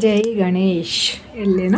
ಜೈ ಗಣೇಶ್ ಎಲ್ಲಿನ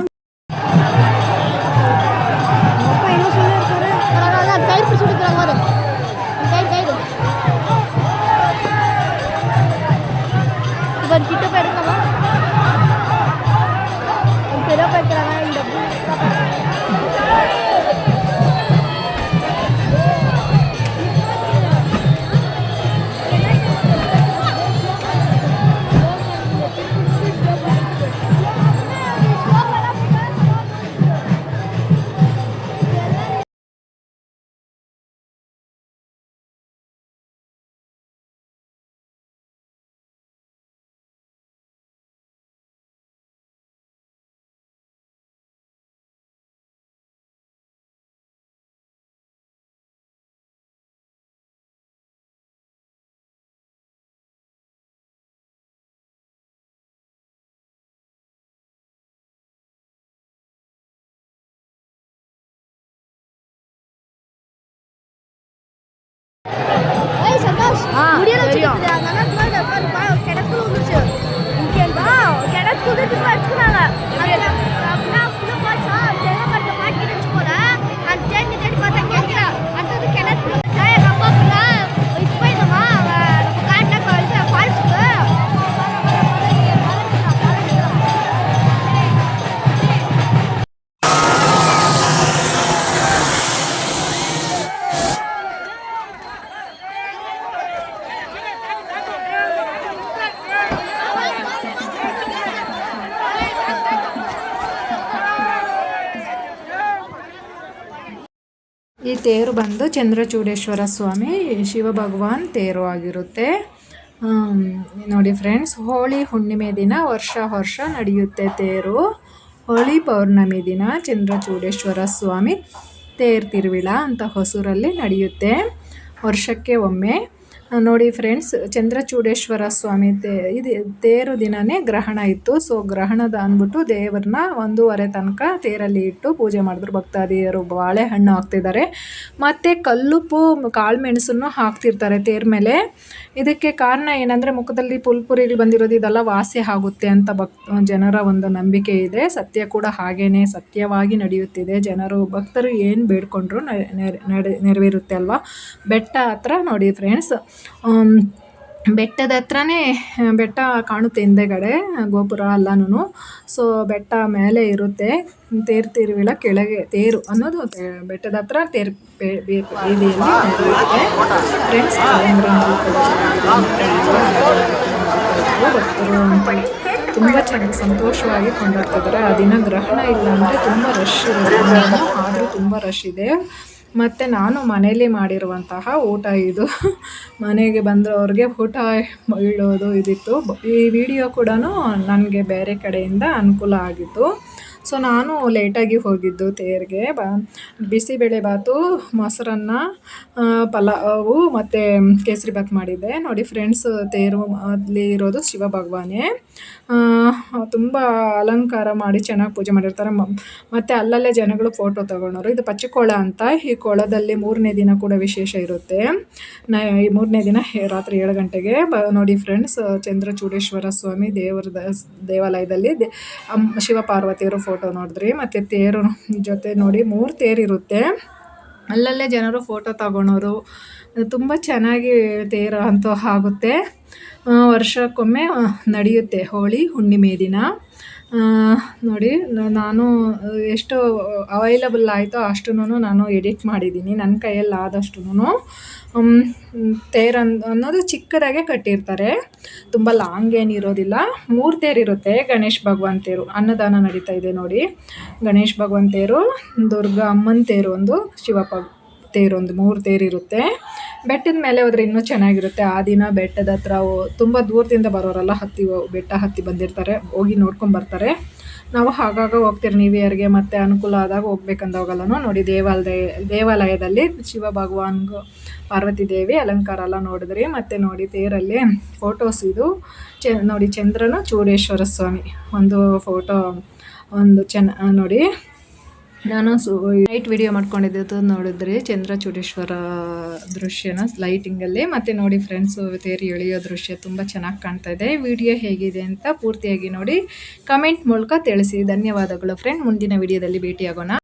ಈ ತೇರು ಬಂದು ಚಂದ್ರಚೂಡೇಶ್ವರ ಸ್ವಾಮಿ ಶಿವಭಗವಾನ್ ತೇರು ಆಗಿರುತ್ತೆ. ನೋಡಿ ಫ್ರೆಂಡ್ಸ್, ಹೋಳಿ ಹುಣ್ಣಿಮೆ ದಿನ ವರ್ಷ ನಡೆಯುತ್ತೆ ತೇರು. ಹೋಳಿ ಪೌರ್ಣಮಿ ದಿನ ಚಂದ್ರಚೂಡೇಶ್ವರ ಸ್ವಾಮಿ ತೇರು ತಿರುವಿಳ ಅಂತ ಹೊಸೂರಲ್ಲಿ ನಡೆಯುತ್ತೆ ವರ್ಷಕ್ಕೆ ಒಮ್ಮೆ. ನೋಡಿ ಫ್ರೆಂಡ್ಸ್, ಚಂದ್ರಚೂಡೇಶ್ವರ ಸ್ವಾಮಿ ತೇರು ದಿನವೇ ಗ್ರಹಣ ಇತ್ತು. ಸೊ ಗ್ರಹಣದ ಅಂದ್ಬಿಟ್ಟು ದೇವ್ರನ್ನ 1:30 ತನಕ ತೇರಲ್ಲಿ ಇಟ್ಟು ಪೂಜೆ ಮಾಡಿದ್ರು ಭಕ್ತಾದಿಯರು. ಬಾಳೆಹಣ್ಣು ಹಾಕ್ತಿದ್ದಾರೆ ಮತ್ತು ಕಲ್ಲುಪ್ಪು ಕಾಳು ಮೆಣಸನ್ನು ಹಾಕ್ತಿರ್ತಾರೆ ತೇರ ಮೇಲೆ. ಇದಕ್ಕೆ ಕಾರಣ ಏನಂದರೆ, ಮುಖದಲ್ಲಿ ಪುಲ್ಪುರಿಗಳು ಬಂದಿರೋದು ಇದೆಲ್ಲ ವಾಸಿ ಆಗುತ್ತೆ ಅಂತ ಜನರ ಒಂದು ನಂಬಿಕೆ ಇದೆ. ಸತ್ಯ ಕೂಡ ಹಾಗೇನೆ ಸತ್ಯವಾಗಿ ನಡೆಯುತ್ತಿದೆ. ಭಕ್ತರು ಏನು ಬೇಡ್ಕೊಂಡ್ರು ನೆರವೇರುತ್ತೆ ಅಲ್ವಾ. ಬೆಟ್ಟ ಹತ್ರ ನೋಡಿ ಫ್ರೆಂಡ್ಸ್, ಬೆಟ್ಟದ ಹತ್ರನೇ ಬೆಟ್ಟ ಕಾಣುತ್ತೆ ಹಿಂದೆಗಡೆ, ಗೋಪುರ ಎಲ್ಲನೂ. ಸೊ ಬೆಟ್ಟ ಮೇಲೆ ಇರುತ್ತೆ, ತೇರು ತಿರುವಿಳ ಕೆಳಗೆ ತೇರು ಅನ್ನೋದು ಬೆಟ್ಟದ ಹತ್ರ ತೇರು ಬೀದಿಯಲ್ಲಿ ಫ್ರೆಂಡ್ಸ್. ಭಕ್ತರು ಅಂತ ತುಂಬ ಚೆನ್ನಾಗಿ ಸಂತೋಷವಾಗಿ ಕೊಂಡಾಡ್ತಿದ್ದಾರೆ. ಆ ದಿನ ಗ್ರಹಣ ಇಲ್ಲ ಅಂದರೆ ತುಂಬ ರಶ್ ಇರುತ್ತೆ, ಆದರೂ ತುಂಬ ರಶ್ ಇದೆ. ಮತ್ತು ನಾನು ಮನೇಲಿ ಮಾಡಿರುವಂತಹ ಊಟ ಇದು. ಮನೆಗೆ ಬಂದವ್ರಿಗೆ ಊಟ ಇಡೋದು ಇದಿತ್ತು. ಈ ವಿಡಿಯೋ ಕೂಡ ನನಗೆ ಬೇರೆ ಕಡೆಯಿಂದ ಅನುಕೂಲ ಆಗಿತ್ತು. ಸೊ ನಾನು ಲೇಟಾಗಿ ಹೋಗಿದ್ದು ತೇರಿಗೆ. ಬಿಸಿಬೇಳೆಭಾತು, ಮೊಸರನ್ನ, ಪಲಾವು ಮತ್ತು ಕೇಸರಿಭಾತ್ ಮಾಡಿದ್ದೆ. ನೋಡಿ ಫ್ರೆಂಡ್ಸ್, ತೇರು ಅಲ್ಲಿ ಇರೋದು ಶಿವಭಗವಾನೇ. ತುಂಬ ಅಲಂಕಾರ ಮಾಡಿ ಚೆನ್ನಾಗಿ ಪೂಜೆ ಮಾಡಿರ್ತಾರೆ. ಮತ್ತು ಅಲ್ಲಲ್ಲೇ ಜನಗಳು ಫೋಟೋ ತಗೊಂಡವರು. ಇದು ಪಚ್ಚಕೋಳ ಅಂತ. ಈ ಕೋಳದಲ್ಲಿ 3ನೇ ದಿನ ಕೂಡ ವಿಶೇಷ ಇರುತ್ತೆ. ಈ 3ನೇ ದಿನ ರಾತ್ರಿ 7 ಗಂಟೆಗೆ ನೋಡಿ ಫ್ರೆಂಡ್ಸ್, ಚಂದ್ರಚೂಡೇಶ್ವರ ಸ್ವಾಮಿ ದೇವಾಲಯದಲ್ಲಿ ಶಿವಪಾರ್ವತಿಯರು ಫೋಟೋ ನೋಡಿದ್ರಿ. ಮತ್ತು ತೇರು ಜೊತೆ ನೋಡಿ 3 ತೇರಿರುತ್ತೆ. ಅಲ್ಲಲ್ಲೇ ಜನರು ಫೋಟೋ ತಗೊಳೋರು. ತುಂಬ ಚೆನ್ನಾಗಿ ತೇರು ಅಂತೂ ಆಗುತ್ತೆ. ವರ್ಷಕ್ಕೊಮ್ಮೆ ನಡೆಯುತ್ತೆ ಹೋಳಿ ಹುಣ್ಣಿಮೆ ದಿನ. ನೋಡಿ, ನಾನು ಎಷ್ಟು ಅವೈಲಬಲ್ ಆಯಿತೋ ಅಷ್ಟು ನಾನು ಎಡಿಟ್ ಮಾಡಿದ್ದೀನಿ ನನ್ನ ಕೈಯಲ್ಲಿ ಆದಷ್ಟು. ತೇರು ಅನ್ನೋದು ಚಿಕ್ಕದಾಗೆ ಕಟ್ಟಿರ್ತಾರೆ, ತುಂಬ ಲಾಂಗ್ ಏನಿರೋದಿಲ್ಲ. 3 ತೇರಿರುತ್ತೆ. ಗಣೇಶ್ ಭಗವಾನ್ ತೇರು, ಅನ್ನದಾನ ನಡೀತಾ ಇದೆ ನೋಡಿ. ಗಣೇಶ್ ಭಗವಾನ್ ತೇರು, ದುರ್ಗಾ ಅಮ್ಮನ ತೇರು ಒಂದು, ಶಿವಪ್ಪ ತೇರು ಒಂದು, 3 ತೇರಿರುತ್ತೆ. ಬೆಟ್ಟದ ಮೇಲೆ ಹೋದರೆ ಇನ್ನೂ ಚೆನ್ನಾಗಿರುತ್ತೆ. ಆ ದಿನ ಬೆಟ್ಟದ ಹತ್ರ ತುಂಬ ದೂರದಿಂದ ಬರೋರೆಲ್ಲ ಬೆಟ್ಟ ಹತ್ತಿ ಬಂದಿರ್ತಾರೆ, ಹೋಗಿ ನೋಡ್ಕೊಂಬರ್ತಾರೆ. ನಾವು ಆಗಾಗ ಹೋಗ್ತೀರಿ ನ್ಯೂ ಇಯರ್ಗೆ, ಮತ್ತು ಅನುಕೂಲ ಆದಾಗ ಹೋಗ್ಬೇಕಂದವಾಗಲ್ಲೂ ನೋಡಿ ದೇವಾಲಯದಲ್ಲಿ ಶಿವಭಗವಾನ್ಗೂ ಪಾರ್ವತಿ ದೇವಿ ಅಲಂಕಾರ ಎಲ್ಲ ನೋಡಿದ್ರಿ. ಮತ್ತು ನೋಡಿ ತೇರಲ್ಲಿ ಫೋಟೋಸ್ ಇದು ನೋಡಿ, ಚಂದ್ರನು ಚೂಡೇಶ್ವರ ಸ್ವಾಮಿ ಒಂದು ಫೋಟೋ ಒಂದು ನೋಡಿ. ನಾನು ನೈಟ್ ವಿಡಿಯೋ ಮಾಡ್ಕೊಂಡಿದ್ದು ನೋಡಿದ್ರೆ ಚಂದ್ರಚೂಡೇಶ್ವರ ದೃಶ್ಯನ ಲೈಟಿಂಗಲ್ಲಿ. ಮತ್ತು ನೋಡಿ ಫ್ರೆಂಡ್ಸು ತೇರು ಎಳೆಯೋ ದೃಶ್ಯ ತುಂಬ ಚೆನ್ನಾಗಿ ಕಾಣ್ತಾ ಇದೆ. ವಿಡಿಯೋ ಹೇಗಿದೆ ಅಂತ ಪೂರ್ತಿಯಾಗಿ ನೋಡಿ ಕಮೆಂಟ್ ಮೂಲಕ ತಿಳಿಸಿ. ಧನ್ಯವಾದಗಳು ಫ್ರೆಂಡ್. ಮುಂದಿನ ವಿಡಿಯೋದಲ್ಲಿ ಭೇಟಿಯಾಗೋಣ.